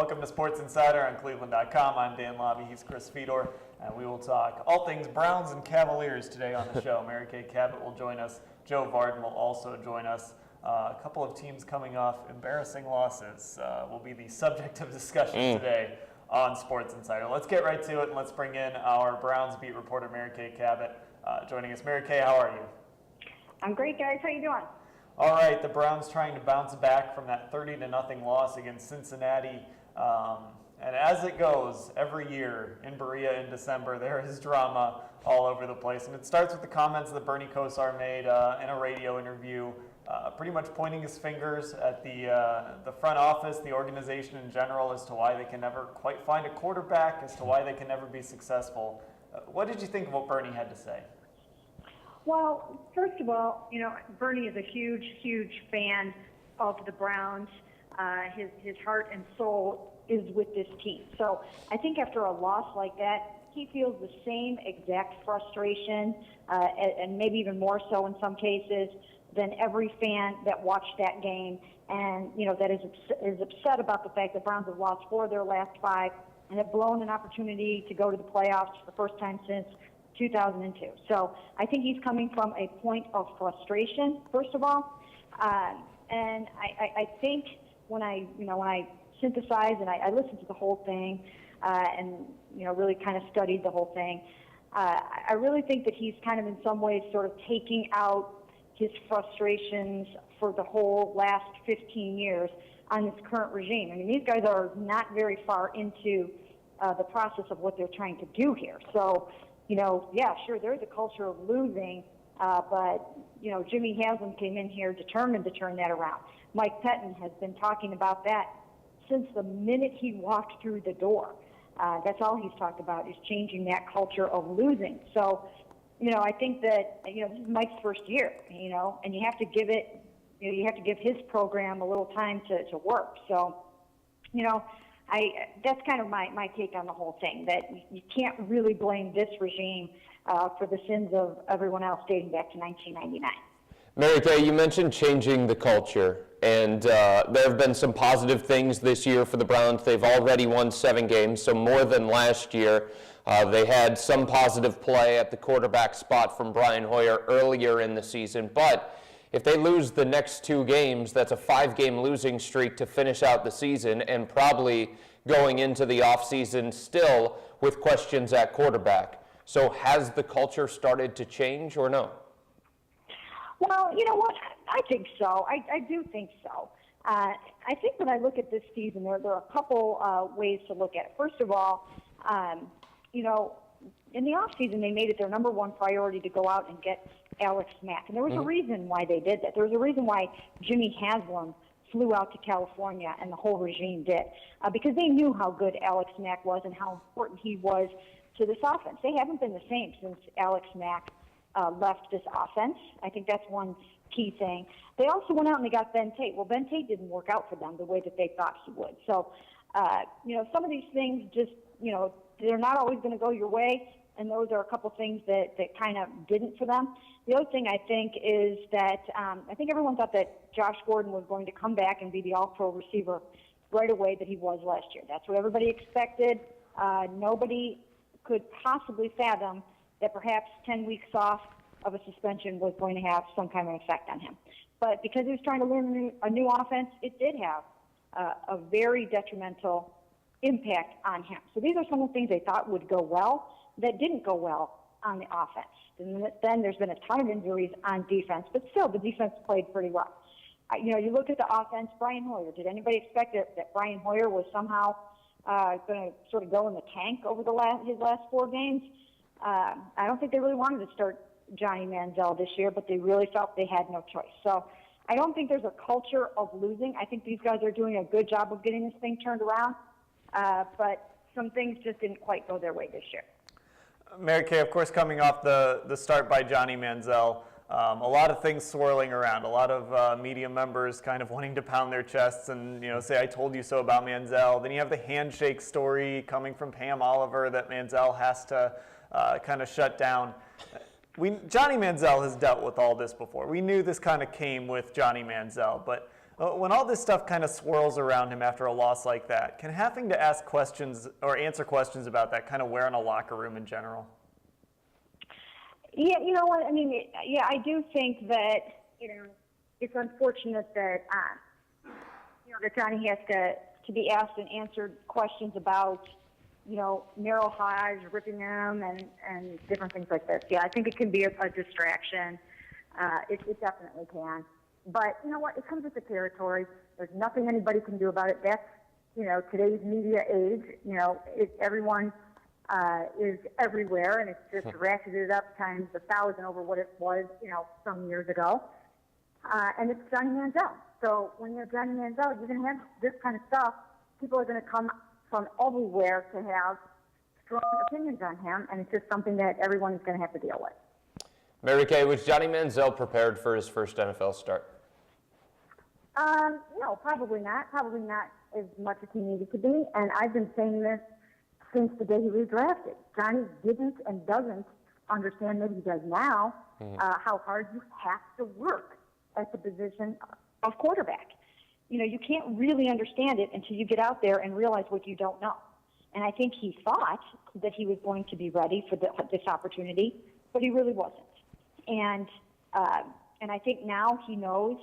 Welcome to Sports Insider on cleveland.com. I'm Dan Labbe, he's Chris Fedor, and we will talk all things Browns and Cavaliers today on the show. Mary Kay Cabot will join us. Joe Vardon will also join us. A couple of teams coming off embarrassing losses will be the subject of discussion today on Sports Insider. Let's get right to it, and let's bring in our Browns beat reporter, Mary Kay Cabot, joining us. Mary Kay, how are you? I'm great, guys. How you doing? All right, the Browns trying to bounce back from that 30-0 loss against Cincinnati. And as it goes, every year in Berea in December, there is drama all over the place. And it starts with the comments that Bernie Kosar made in a radio interview, pretty much pointing his fingers at the front office, the organization in general, as to why they can never quite find a quarterback, as to why they can never be successful. What did you think of what Bernie had to say? Well, first of all, Bernie is a huge, huge fan of the Browns. His heart and soul is with this team. So I think after a loss like that, he feels the same exact frustration, and maybe even more so in some cases, than every fan that watched that game and, that is upset about the fact that Browns have lost 4 of their last 5 and have blown an opportunity to go to the playoffs for the first time since 2002. So I think he's coming from a point of frustration, first of all. And I think when I synthesize and I listened to the whole thing and, really kind of studied the whole thing, I really think that he's kind of in some ways sort of taking out his frustrations for the whole last 15 years on this current regime. I mean, these guys are not very far into the process of what they're trying to do here. So, yeah, sure, there's a culture of losing, but, Jimmy Haslam came in here determined to turn that around. Mike Pettin has been talking about that since the minute he walked through the door. That's all he's talked about, is changing that culture of losing. So, I think that, this is Mike's first year, and you have to give it, you have to give his program a little time to work. So, that's kind of my take on the whole thing, that you can't really blame this regime for the sins of everyone else dating back to 1999. Mary Kay, you mentioned changing the culture, and there have been some positive things this year for the Browns. They've already won 7 games, so more than last year. They had some positive play at the quarterback spot from Brian Hoyer earlier in the season, but if they lose the next 2 games, that's a 5-game losing streak to finish out the season, and probably going into the offseason still with questions at quarterback. So has the culture started to change or no? Well, you know what? I think so. I do think so. I think when I look at this season, there are a couple ways to look at it. First of all, in the offseason, they made it their number 1 priority to go out and get Alex Mack. And there was a reason why they did that. There was a reason why Jimmy Haslam flew out to California and the whole regime did, because they knew how good Alex Mack was and how important he was to this offense. They haven't been the same since Alex Mack left this offense. I think that's one key thing. They also went out and they got Ben Tate. Well, Ben Tate didn't work out for them the way that they thought he would. So, some of these things just, they're not always going to go your way, and those are a couple things that kind of didn't for them. The other thing I think is that I think everyone thought that Josh Gordon was going to come back and be the all-pro receiver right away that he was last year. That's what everybody expected. Nobody could possibly fathom that perhaps 10 weeks off of a suspension was going to have some kind of effect on him. But because he was trying to learn a new offense, it did have a very detrimental impact on him. So these are some of the things they thought would go well that didn't go well on the offense. And then there's been a ton of injuries on defense, but still the defense played pretty well. You look at the offense, Brian Hoyer. Did anybody expect that Brian Hoyer was somehow going to sort of go in the tank over his last 4 games? I don't think they really wanted to start Johnny-Manziel this year, but they really felt they had no choice. So I don't think there's a culture of losing. I think these guys are doing a good job of getting this thing turned around, but some things just didn't quite go their way this year. Mary Kay, of course, coming off the start by Johnny-Manziel, a lot of things swirling around, a lot of media members kind of wanting to pound their chests and say, I told you so about Manziel. Then you have the handshake story coming from Pam Oliver that Manziel has to kind of shut down. Johnny Manziel has dealt with all this before. We knew this kind of came with Johnny Manziel, but When all this stuff kind of swirls around him after a loss like that, can having to ask questions or answer questions about that kind of wear on a locker room in general? Yeah, you know what? I mean, yeah, I do think that, it's unfortunate that, that Johnny has to be asked and answered questions about, narrow highs, ripping them, and different things like this. Yeah, I think it can be a distraction. It definitely can. But you know what? It comes with the territory. There's nothing anybody can do about it. That's, today's media age. Everyone is everywhere, and it's just ratcheted up times 1,000 over what it was, some years ago. And it's Johnny Manziel. So when you're Johnny Manziel, you're going to have this kind of stuff. People are going to come from everywhere to have strong opinions on him, and it's just something that everyone is going to have to deal with. Mary Kay, was Johnny Manziel prepared for his first NFL start? No, probably not. Probably not as much as he needed to be. And I've been saying this since the day he was drafted. Johnny didn't and doesn't understand, maybe he does now, how hard you have to work at the position of quarterback. You can't really understand it until you get out there and realize what you don't know. And I think he thought that he was going to be ready for this opportunity, but he really wasn't. And I think now he knows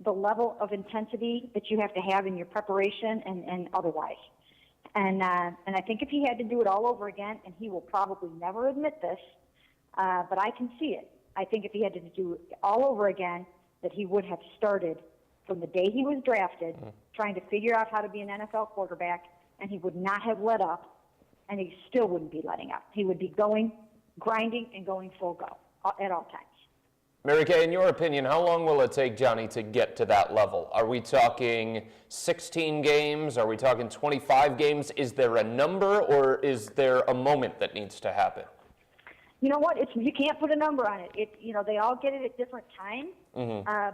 the level of intensity that you have to have in your preparation and otherwise. And I think if he had to do it all over again, and he will probably never admit this, but I can see it. I think if he had to do it all over again, that he would have started from the day he was drafted, trying to figure out how to be an NFL quarterback, and he would not have let up, and he still wouldn't be letting up. He would be grinding and going full go at all times. Mary Kay, in your opinion, how long will it take Johnny to get to that level? Are we talking 16 games? Are we talking 25 games? Is there a number, or is there a moment that needs to happen? You know what? You can't put a number on it. They all get it at different times.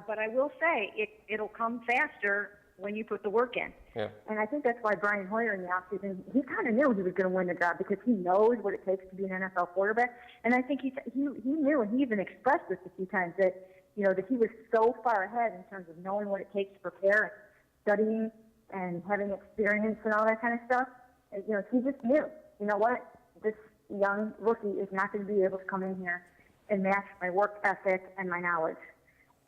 But I will say it'll come faster when you put the work in. Yeah. And I think that's why Brian Hoyer in the offseason, he kind of knew he was going to win the job because he knows what it takes to be an NFL quarterback. And I think he knew, and he even expressed this a few times, that that he was so far ahead in terms of knowing what it takes to prepare and studying and having experience and all that kind of stuff. And, he just knew, this young rookie is not going to be able to come in here and match my work ethic and my knowledge.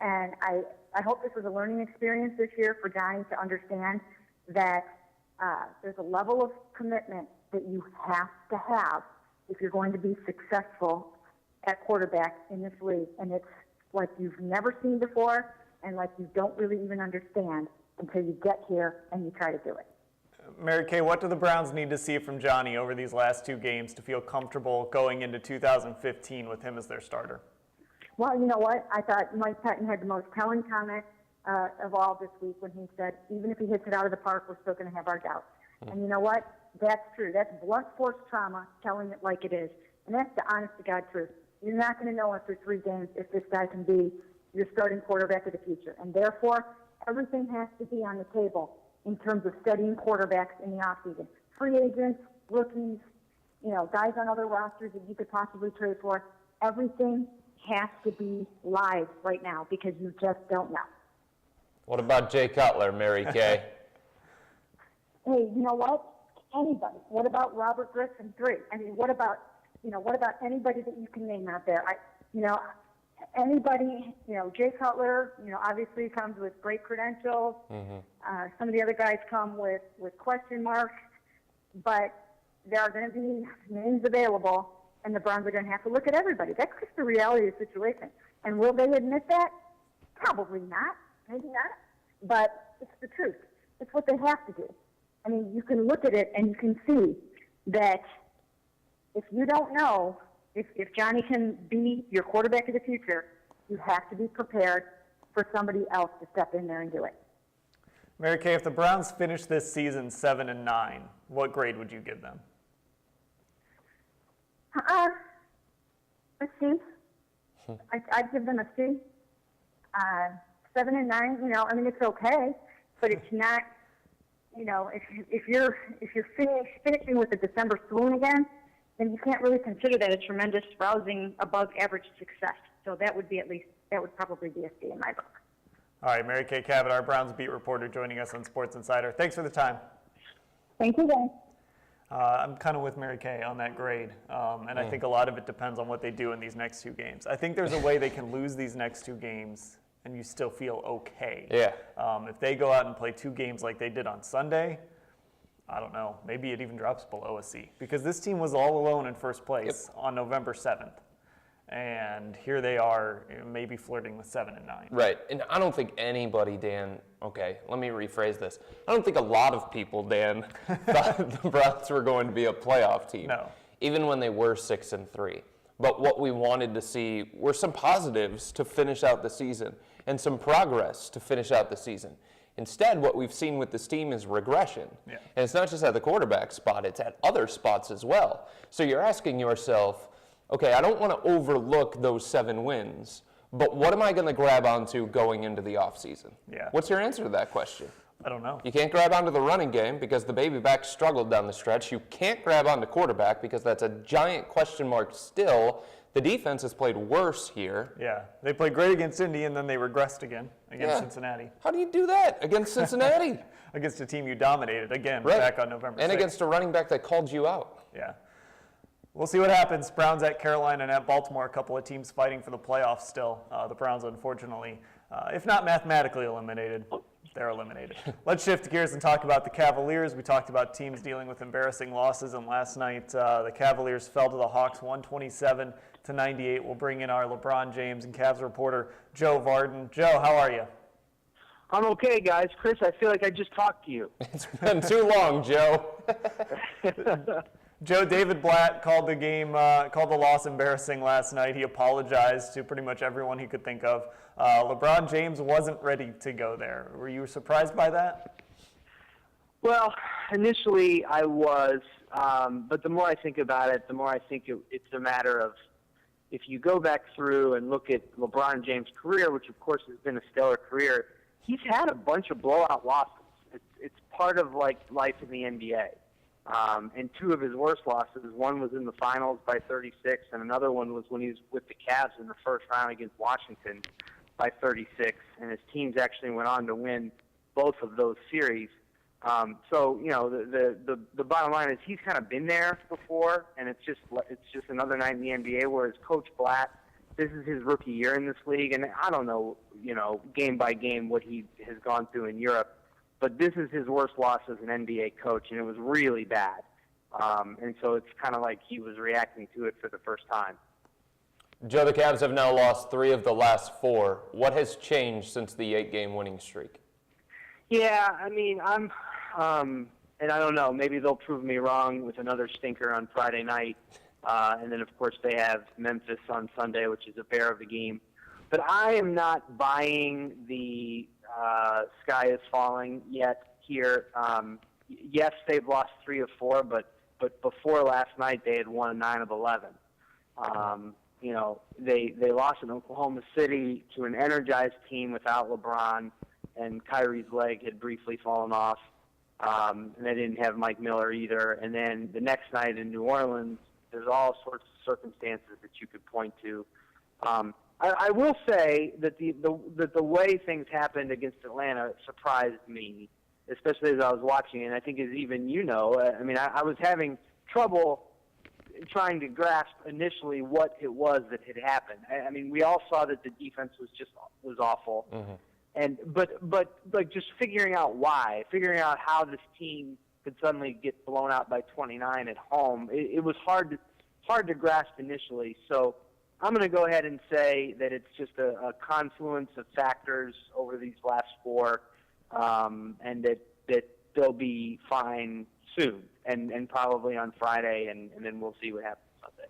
And I hope this was a learning experience this year for Johnny to understand that there's a level of commitment that you have to have if you're going to be successful at quarterback in this league. And it's like you've never seen before and like you don't really even understand until you get here and you try to do it. Mary Kay, what do the Browns need to see from Johnny over these last two games to feel comfortable going into 2015 with him as their starter? Well, you know what? I thought Mike Patton had the most telling comment of all this week when he said, even if he hits it out of the park, we're still going to have our doubts. And you know what? That's true. That's blunt force trauma, telling it like it is. And that's the honest-to-God truth. You're not going to know after 3 games if this guy can be your starting quarterback of the future. And therefore, everything has to be on the table in terms of studying quarterbacks in the offseason. Free agents, rookies, guys on other rosters that you could possibly trade for. Everything has to be live right now because you just don't know. What about Jay Cutler, Mary Kay? Hey, you know what? Anybody. What about Robert Griffin III? I mean, what about anybody that you can name out there? Anybody, Jay Cutler, obviously comes with great credentials. Some of the other guys come with question marks, but there are going to be names available, and the Browns are going to have to look at everybody. That's just the reality of the situation. And will they admit that? Probably not. Maybe not. But it's the truth. It's what they have to do. I mean, you can look at it and you can see that if you don't know if Johnny can be your quarterback of the future, you have to be prepared for somebody else to step in there and do it. Mary Kay, if the Browns finish this season 7-9, what grade would you give them? A C. I'd give them a C. 7 and 9, I mean, it's okay, but it's not, if you're finishing with a December swoon again, then you can't really consider that a tremendous, rousing, above average success. So that would probably be a C in my book. All right, Mary Kay Cabot, our Browns beat reporter, joining us on Sports Insider. Thanks for the time. Thank you, guys. I'm kind of with Mary Kay on that grade, and I think a lot of it depends on what they do in these next 2 games. I think there's a way they can lose these next 2 games and you still feel okay. Yeah. If they go out and play 2 games like they did on Sunday, I don't know, maybe it even drops below a C, because this team was all alone in first place on November 7th. And here they are, maybe flirting with 7 and 9. Right, and I don't think anybody, Dan, okay, let me rephrase this. I don't think a lot of people, Dan, thought the Browns were going to be a playoff team. No. Even when they were 6 and 3. But what we wanted to see were some positives to finish out the season and some progress to finish out the season. Instead, what we've seen with this team is regression. Yeah. And it's not just at the quarterback spot, it's at other spots as well. So you're asking yourself, okay, I don't want to overlook those 7 wins, but what am I going to grab onto going into the offseason? Yeah. What's your answer to that question? I don't know. You can't grab onto the running game because the baby back struggled down the stretch. You can't grab onto quarterback because that's a giant question mark still. The defense has played worse here. Yeah, they played great against Indy, and then they regressed again against Cincinnati. How do you do that against Cincinnati? Against a team you dominated, again, Right. back on November 6th. And against a running back that called you out. Yeah. We'll see what happens. Browns at Carolina and at Baltimore, a couple of teams fighting for the playoffs still. The Browns, unfortunately, if not mathematically eliminated, they're eliminated. Let's shift gears and talk about the Cavaliers. We talked about teams dealing with embarrassing losses, and last night the Cavaliers fell to the Hawks 127-98. We'll bring in our LeBron-James and Cavs reporter, Joe Vardon. Joe, how are you? I'm okay, guys. Chris, I feel like I just talked to you. It's been too long, Joe. Joe, David Blatt called the loss embarrassing last night. He apologized to pretty much everyone he could think of. LeBron James wasn't ready to go there. Were you surprised by that? Well, initially I was, but the more I think about it, the more I think it's a matter of, if you go back through and look at LeBron James' career, which of course has been a stellar career, he's had a bunch of blowout losses. It's part of like life in the NBA. And 2 of his worst losses, one was in the finals by 36, and another one was when he was with the Cavs in the first round against Washington by 36, and his teams actually went on to win both of those series. So, you know, the bottom line is he's kind of been there before, and it's just another night in the NBA, whereas Coach Blatt, this is his rookie year in this league, and I don't know, you know, game by game what he has gone through in Europe, but this is his worst loss as an NBA coach, and it was really bad. And so it's kind of like he was reacting to it for the first time. Joe, the Cavs have now lost 3 of the last 4. What has changed since the 8-game winning streak? Yeah, I mean, and I don't know, maybe they'll prove me wrong with another stinker on Friday night. And then, of course, they have Memphis on Sunday, which is a bear of a game. But I am not buying the sky is falling yet here. Yes, they've lost 3 of 4, but before last night they had won 9 of 11. You know, they lost in Oklahoma City to an energized team without LeBron, and Kyrie's leg had briefly fallen off. And they didn't have Mike Miller either. And then the next night in New Orleans, there's all sorts of circumstances that you could point to. I will say that the way things happened against Atlanta surprised me, especially as I was watching, and I think as even you know, I mean, I was having trouble trying to grasp initially what it was that had happened. I mean, we all saw that the defense was awful, but like just figuring out why, figuring out how this team could suddenly get blown out by 29 at home, it was hard to grasp initially. So I'm going to go ahead and say that it's just a confluence of factors over these last 4, and that they'll be fine soon, and probably on Friday, and then we'll see what happens Sunday.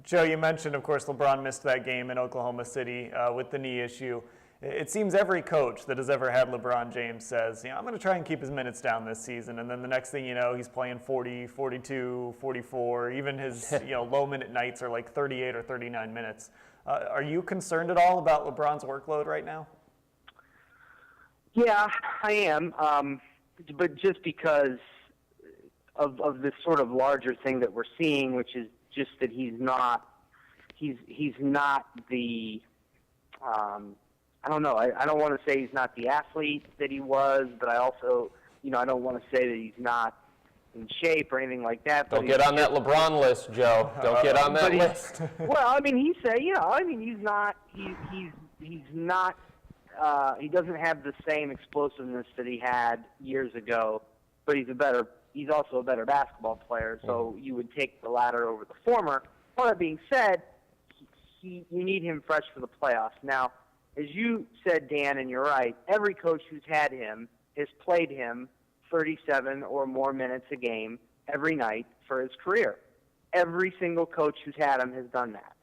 Joe, you mentioned, of course, LeBron missed that game in Oklahoma City with the knee issue. It seems every coach that has ever had LeBron James says, you know, I'm going to try and keep his minutes down this season. And then the next thing you know, he's playing 40, 42, 44. Even his low-minute nights are like 38 or 39 minutes. Are you concerned at all about LeBron's workload right now? Yeah, I am. But just because of this sort of larger thing that we're seeing, which is just that he's not the I don't know. I don't want to say he's not the athlete that he was, but I also, I don't want to say that he's not in shape or anything like that. Don't get on that LeBron list, Joe. Don't get on that list. Well, I mean, he's not. He's not. He doesn't have the same explosiveness that he had years ago, but he's also a better basketball player. So you would take the latter over the former. All that being said, you need him fresh for the playoffs. Now, as you said, Dan, and you're right, every coach who's had him has played him 37 or more minutes a game every night for his career. Every single coach who's had him has done that.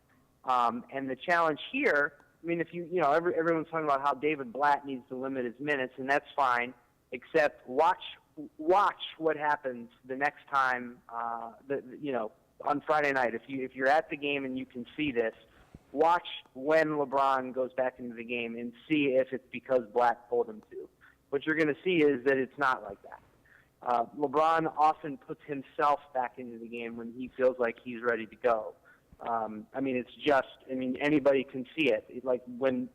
And the challenge here, I mean, if everyone's talking about how David Blatt needs to limit his minutes, and that's fine, except watch what happens the next time, on Friday night. If you're at the game and you can see this, watch when LeBron goes back into the game and see if it's because Blatt told him to. What you're going to see is that it's not like that. LeBron often puts himself back into the game when he feels like he's ready to go. Anybody can see it. Like when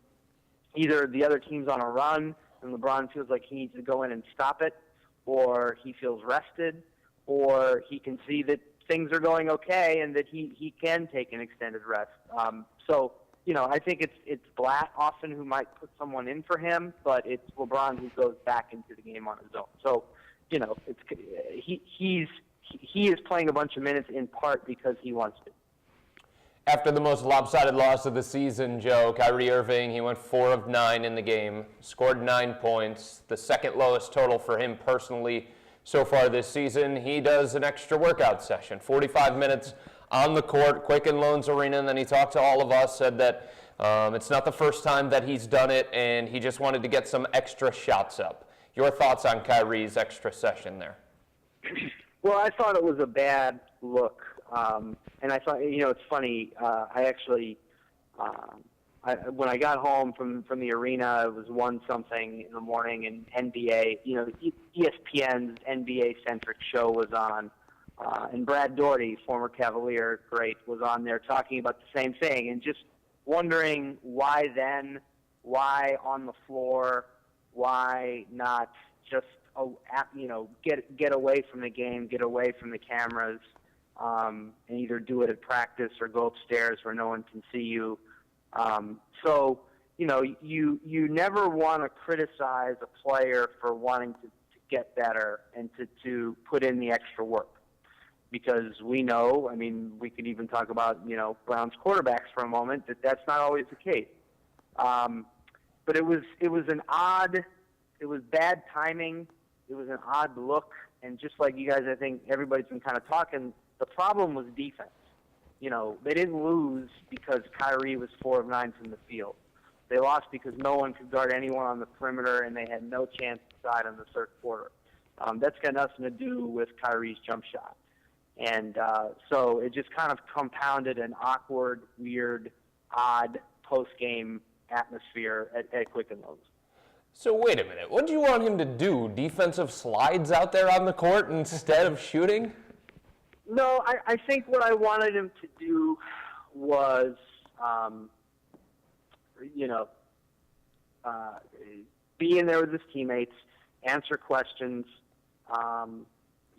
either the other team's on a run and LeBron feels like he needs to go in and stop it, or he feels rested, or he can see that things are going okay and that he can take an extended rest. I think it's Blatt often who might put someone in for him, but it's LeBron who goes back into the game on his own. So, he is playing a bunch of minutes in part because he wants to. After the most lopsided loss of the season, Joe, Kyrie Irving, he went 4 of 9 in the game, scored 9 points, the second lowest total for him personally so far this season. He does an extra workout session, 45 minutes on the court, Quicken Loans Arena, and then he talked to all of us, said that it's not the first time that he's done it, and he just wanted to get some extra shots up. Your thoughts on Kyrie's extra session there? Well, I thought it was a bad look. And I thought, it's funny. When I got home from the arena, it was 1-something in the morning, and NBA, ESPN's NBA-centric show was on. And Brad Daugherty, former Cavalier great, was on there talking about the same thing and just wondering why then, why on the floor, why not just get away from the game, get away from the cameras, and either do it at practice or go upstairs where no one can see you. You never want to criticize a player for wanting to get better and to put in the extra work. Because we know, we could even talk about, Browns quarterbacks for a moment, that's not always the case. But it was bad timing. It was an odd look. And just like you guys, I think everybody's been kind of talking, the problem was defense. They didn't lose because Kyrie was 4 of 9 from the field. They lost because no one could guard anyone on the perimeter, and they had no chance inside in the third quarter. That's got nothing to do with Kyrie's jump shot. And so it just kind of compounded an awkward, weird, odd post-game atmosphere at Quicken Loans. So wait a minute. What do you want him to do? Defensive slides out there on the court instead of shooting? No, I think what I wanted him to do was, be in there with his teammates, answer questions,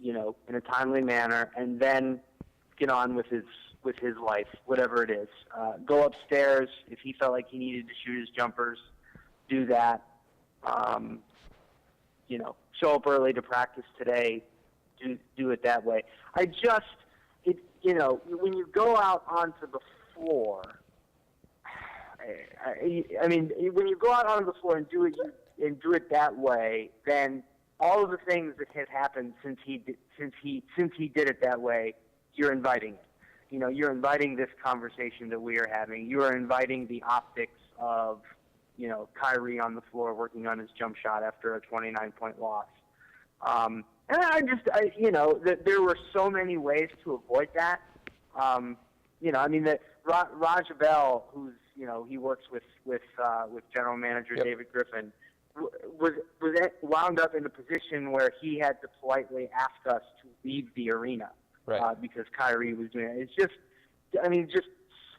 in a timely manner, and then get on with his life, whatever it is. Go upstairs if he felt like he needed to shoot his jumpers, do that. Show up early to practice today, do it that way. When you go out onto the floor, when you go out onto the floor and do it that way, then all of the things that have happened since he did it that way, you're inviting it. You're inviting this conversation that we are having. You are inviting the optics of, Kyrie on the floor working on his jump shot after a 29-point loss. And there were so many ways to avoid that. That Raj Bell, who's, he works with general manager David Griffin, was wound up in a position where he had to politely ask us to leave the arena, right, because Kyrie was doing it. It's just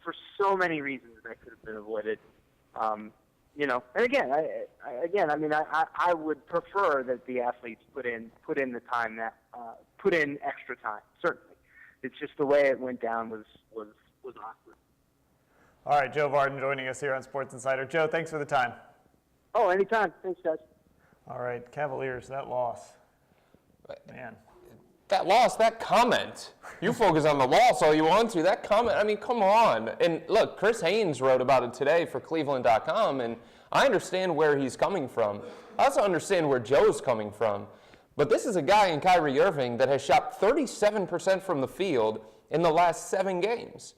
for so many reasons that could have been avoided. And again, I would prefer that the athletes put in the time put in extra time. Certainly, it's just the way it went down was awkward. All right, Joe Vardon joining us here on Sports Insider. Joe, thanks for the time. Oh, anytime. Thanks, guys. All right, Cavaliers, that loss. Man. That loss, that comment. You focus on the loss all you want to. That comment, I mean, come on. And look, Chris Haynes wrote about it today for cleveland.com, and I understand where he's coming from. I also understand where Joe's coming from. But this is a guy in Kyrie Irving that has shot 37% from the field in the last 7 games.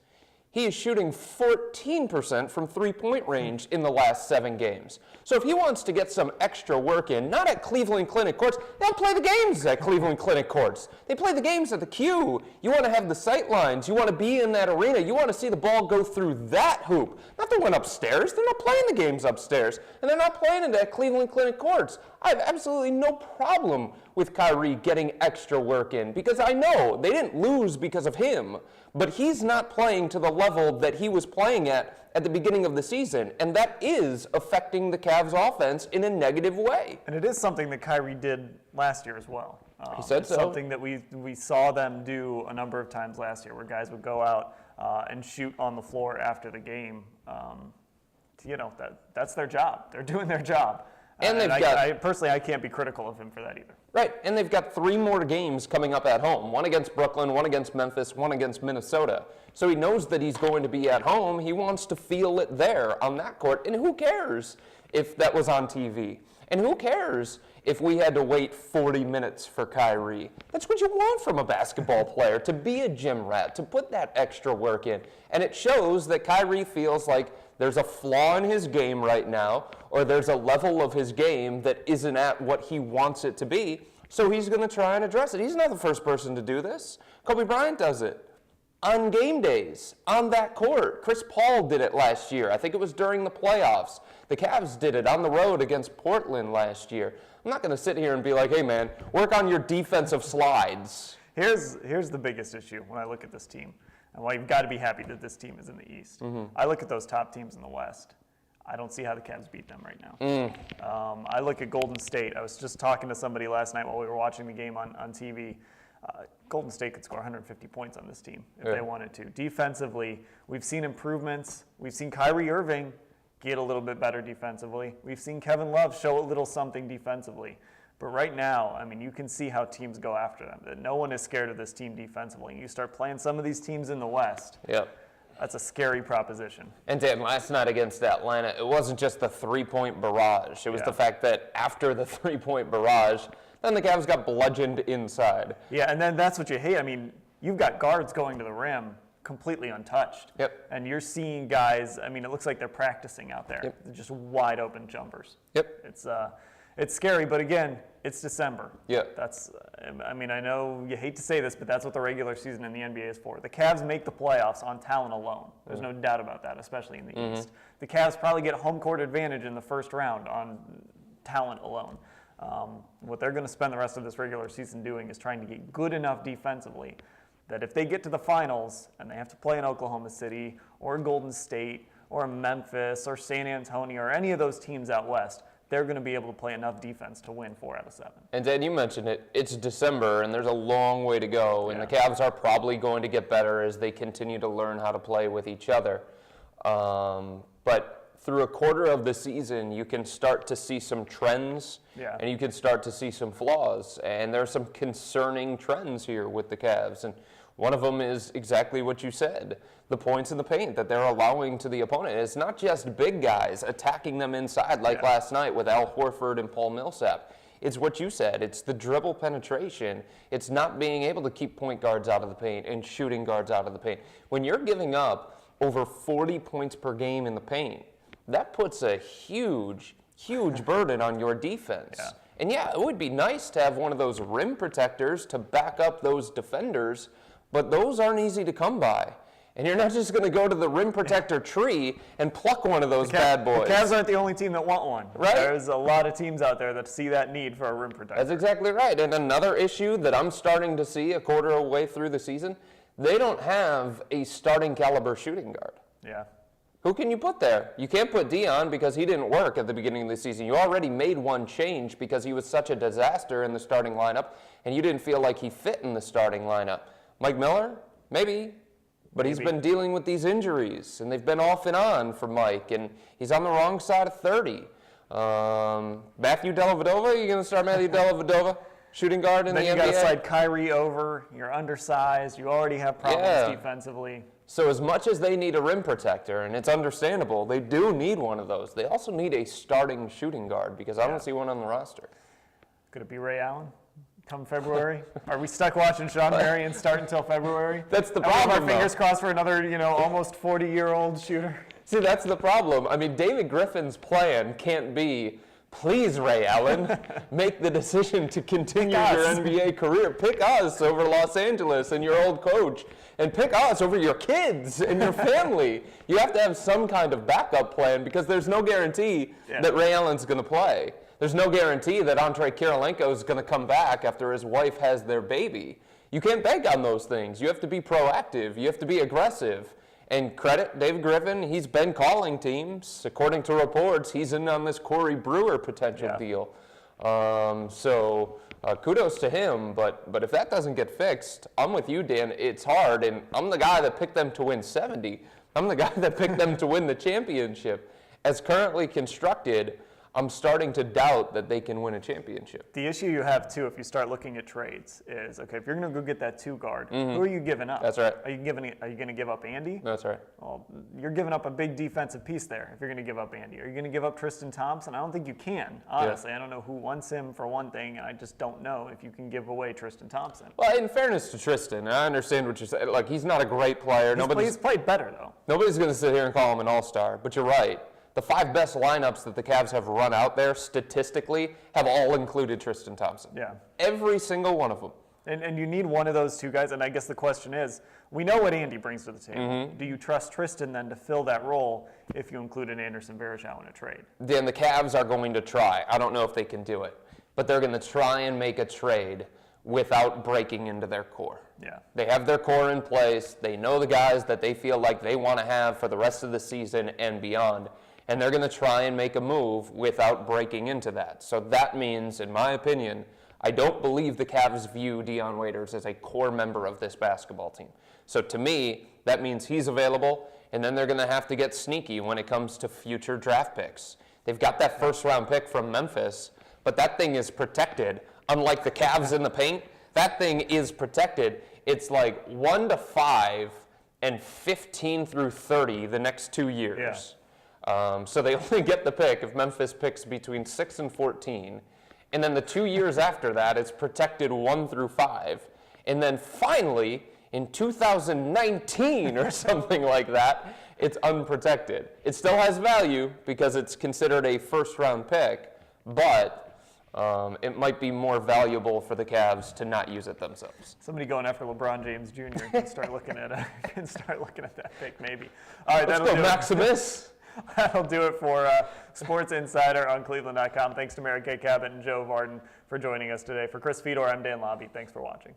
He is shooting 14% from three-point range in the last 7 games. So if he wants to get some extra work in, not at Cleveland Clinic Courts, they don't play the games at Cleveland Clinic Courts. They play the games at the Q. You want to have the sight lines. You want to be in that arena. You want to see the ball go through that hoop, not the one upstairs. They're not playing the games upstairs, and they're not playing it at Cleveland Clinic Courts. I have absolutely no problem with Kyrie getting extra work in because I know they didn't lose because of him, but he's not playing to the level that he was playing at the beginning of the season, and that is affecting the Cavs offense in a negative way. And it is something that Kyrie did last year as well. He said it's so. Something that we saw them do a number of times last year where guys would go out and shoot on the floor after the game. That's their job. They're doing their job. And they've personally, I can't be critical of him for that either. Right, and they've got 3 more games coming up at home. 1 against Brooklyn, 1 against Memphis, 1 against Minnesota. So he knows that he's going to be at home. He wants to feel it there on that court. And who cares if that was on TV? And who cares if we had to wait 40 minutes for Kyrie? That's what you want from a basketball player, to be a gym rat, to put that extra work in. And it shows that Kyrie feels like there's a flaw in his game right now, or there's a level of his game that isn't at what he wants it to be, so he's going to try and address it. He's not the first person to do this. Kobe Bryant does it on game days, on that court. Chris Paul did it last year. I think it was during the playoffs. The Cavs did it on the road against Portland last year. I'm not going to sit here and be like, hey, man, work on your defensive slides. Here's the biggest issue when I look at this team. And why you've got to be happy that this team is in the East. I look at those top teams in the West. I don't see how the Cavs beat them right now. I look at Golden State. I was just talking to somebody last night while we were watching the game on TV. Golden State could score 150 points on this team if they wanted to. Defensively, we've seen improvements. We've seen Kyrie Irving get a little bit better defensively. We've seen Kevin Love show a little something defensively. But right now, I mean, you can see how teams go after them. That no one is scared of this team defensively. You start playing some of these teams in the West. Yep. That's a scary proposition. And Dan, last night against Atlanta, it wasn't just the 3-point barrage. It was the fact that after the 3-point barrage, then the Cavs got bludgeoned inside. Yeah, and then that's what you hate. I mean, you've got guards going to the rim completely untouched. Yep. And you're seeing guys, I mean, it looks like they're practicing out there. Yep. They're just wide open jumpers. Yep. It's scary, but again, it's December. Yeah. I mean, I know you hate to say this, but that's what the regular season in the NBA is for. The Cavs make the playoffs on talent alone. There's no doubt about that, especially in the East. The Cavs probably get home court advantage in the first round on talent alone. What they're going to spend the rest of this regular season doing is trying to get good enough defensively that if they get to the finals and they have to play in Oklahoma City or Golden State or Memphis or San Antonio or any of those teams out west, they're going to be able to play enough defense to win 4 out of 7. And Dan, you mentioned it. It's December, and there's a long way to go, and the Cavs are probably going to get better as they continue to learn how to play with each other. But through a quarter of the season, you can start to see some trends, and you can start to see some flaws. And there are some concerning trends here with the Cavs. And one of them is exactly what you said, the points in the paint that they're allowing to the opponent. It's not just big guys attacking them inside like last night with Al Horford and Paul Millsap. It's what you said. It's the dribble penetration. It's not being able to keep point guards out of the paint and shooting guards out of the paint. When you're giving up over 40 points per game in the paint, that puts a huge burden on your defense. Yeah. And yeah, it would be nice to have one of those rim protectors to back up those defenders, but those aren't easy to come by. And you're not just going to go to the rim protector tree and pluck one of those bad boys. The Cavs aren't the only team that want one. Right. There's a lot of teams out there that see that need for a rim protector. That's exactly right. And another issue that I'm starting to see a quarter of the way through the season, they don't have a starting caliber shooting guard. Yeah. Who can you put there? You can't put Dion because he didn't work at the beginning of the season. You already made one change because he was such a disaster in the starting lineup, and you didn't feel like he fit in the starting lineup. Mike Miller? Maybe. But he's been dealing with these injuries, and they've been off and on for Mike, and he's on the wrong side of 30. Matthew Dellavedova? You going to start Matthew Dellavedova? Shooting guard in the NBA? Then you got to slide Kyrie over. You're undersized. You already have problems defensively. So as much as they need a rim protector, and it's understandable, they do need one of those. They also need a starting shooting guard because I don't see one on the roster. Could it be Ray Allen come February? Are we stuck watching Sean Marion start until February? That's the And we have problem, our fingers though. crossed for another, almost 40-year-old shooter. See, that's the problem. I mean, David Griffin's plan can't be, please, Ray Allen, make the decision to continue your NBA career. Pick us over Los Angeles and your old coach, and pick us over your kids and your family. You have to have some kind of backup plan because there's no guarantee that Ray Allen's going to play. There's no guarantee that Andrei Kirilenko is going to come back after his wife has their baby. You can't bank on those things. You have to be proactive. You have to be aggressive. And credit David Griffin, he's been calling teams. According to reports, he's in on this Corey Brewer potential deal. So kudos to him, but if that doesn't get fixed, I'm with you, Dan. It's hard, and I'm the guy that picked them to win 70. I'm the guy that picked them to win the championship. As currently constructed, I'm starting to doubt that they can win a championship. The issue you have, too, if you start looking at trades is, okay, if you're going to go get that 2 guard, who are you giving up? That's right. Are you going to give up Andy? That's right. Well, you're giving up a big defensive piece there if you're going to give up Andy. Are you going to give up Tristan Thompson? I don't think you can, honestly. I don't know who wants him for one thing, and I just don't know if you can give away Tristan Thompson. Well, in fairness to Tristan, I understand what you're saying. Like, he's not a great player. He's played better, though. Nobody's going to sit here and call him an all-star, but you're right. The 5 best lineups that the Cavs have run out there, statistically, have all included Tristan Thompson. Yeah. Every single one of them. And you need one of those 2 guys, and I guess the question is, we know what Andy brings to the table. Do you trust Tristan then to fill that role if you include an Anderson Varejao in a trade? Then the Cavs are going to try. I don't know if they can do it, but they're going to try and make a trade without breaking into their core. Yeah. They have their core in place. They know the guys that they feel like they want to have for the rest of the season and beyond. And they're going to try and make a move without breaking into that. So that means, in my opinion, I don't believe the Cavs view Dion Waiters as a core member of this basketball team. So to me, that means he's available, and then they're going to have to get sneaky when it comes to future draft picks. They've got that first-round pick from Memphis, but that thing is protected. Unlike the Cavs in the paint, that thing is protected. It's like 1 to 5 and 15 through 30 the next 2 years. Yeah. So they only get the pick if Memphis picks between 6 and 14. And then the 2 years after that, it's protected 1 through 5. And then finally, in 2019 or something like that, it's unprotected. It still has value because it's considered a first-round pick, but it might be more valuable for the Cavs to not use it themselves. Somebody going after LeBron-James Jr. can start looking at that pick maybe. All right, Let's go, Maximus. That'll do it for Sports Insider on cleveland.com. Thanks to Mary Kay Cabot and Joe Vardon for joining us today. For Chris Fedor, I'm Dan Labbe. Thanks for watching.